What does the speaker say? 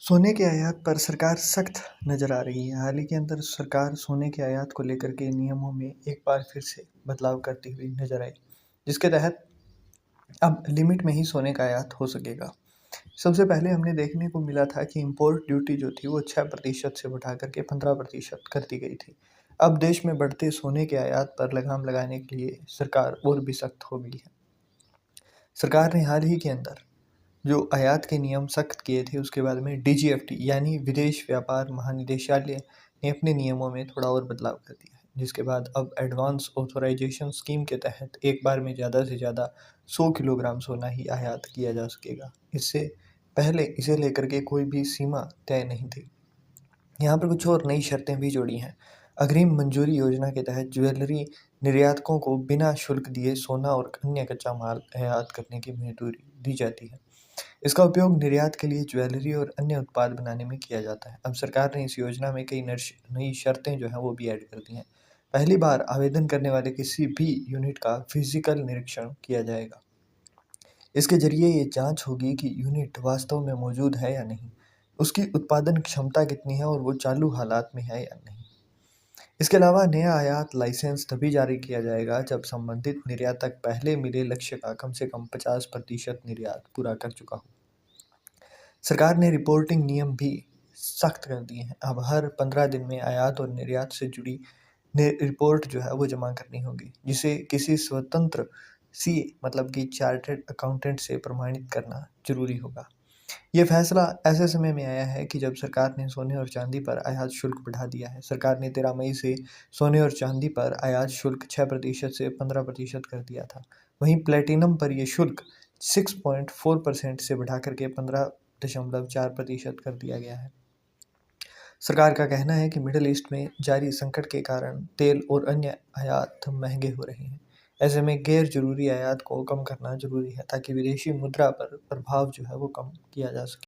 सोने के आयात पर सरकार सख्त नज़र आ रही है। हाल ही के अंदर सरकार सोने के आयात को लेकर के नियमों में एक बार फिर से बदलाव करती हुई नज़र आई, जिसके तहत अब लिमिट में ही सोने का आयात हो सकेगा। सबसे पहले हमने देखने को मिला था कि इम्पोर्ट ड्यूटी जो थी वो 6% से बढ़ा करके 15% कर दी गई थी। अब देश में बढ़ते सोने के आयात पर लगाम लगाने के लिए सरकार और भी सख्त हो गई है। सरकार ने हाल ही के अंदर जो आयात के नियम सख्त किए थे, उसके बाद में डीजीएफटी यानी विदेश व्यापार महानिदेशालय ने अपने नियमों में थोड़ा और बदलाव कर दिया है, जिसके बाद अब एडवांस ऑथराइजेशन स्कीम के तहत एक बार में ज़्यादा से ज़्यादा 100 किलोग्राम सोना ही आयात किया जा सकेगा। इससे पहले इसे लेकर के कोई भी सीमा तय नहीं थी। यहाँ पर कुछ और नई शर्तें भी जोड़ी हैं। अग्रिम मंजूरी योजना के तहत ज्वेलरी निर्यातकों को बिना शुल्क दिए सोना और अन्य कच्चा माल आयात करने की मंजूरी दी जाती है। इसका उपयोग निर्यात के लिए ज्वेलरी और अन्य उत्पाद बनाने में किया जाता है। अब सरकार ने इस योजना में कई नई शर्तें जो हैं वो भी ऐड कर दी हैं। पहली बार आवेदन करने वाले किसी भी यूनिट का फिजिकल निरीक्षण किया जाएगा। इसके जरिए ये जांच होगी कि यूनिट वास्तव में मौजूद है या नहीं, उसकी उत्पादन क्षमता कितनी है और वो चालू हालात में है या नहीं। इसके अलावा नया आयात लाइसेंस तभी जारी किया जाएगा जब संबंधित निर्यातक पहले मिले लक्ष्य का कम से कम 50% निर्यात पूरा कर चुका हो। सरकार ने रिपोर्टिंग नियम भी सख्त कर दिए हैं। अब हर 15 दिन में आयात और निर्यात से जुड़ी रिपोर्ट जो है वो जमा करनी होगी, जिसे किसी स्वतंत्र सीए मतलब कि चार्टर्ड अकाउंटेंट से प्रमाणित करना जरूरी होगा। ये फैसला ऐसे समय में आया है कि जब सरकार ने सोने और चांदी पर आयात शुल्क बढ़ा दिया है। सरकार ने 13 मई से सोने और चांदी पर आयात शुल्क 6% से 15% कर दिया था। वहीं प्लेटिनम पर यह शुल्क 6.4% से बढ़ा करके 15.4% कर दिया गया है। सरकार का कहना है कि मिडिल ईस्ट में जारी संकट के कारण तेल और अन्य आयात महंगे हो रहे हैं। ऐसे में गैर जरूरी आयात को कम करना जरूरी है ताकि विदेशी मुद्रा पर प्रभाव जो है वो कम किया जा सके।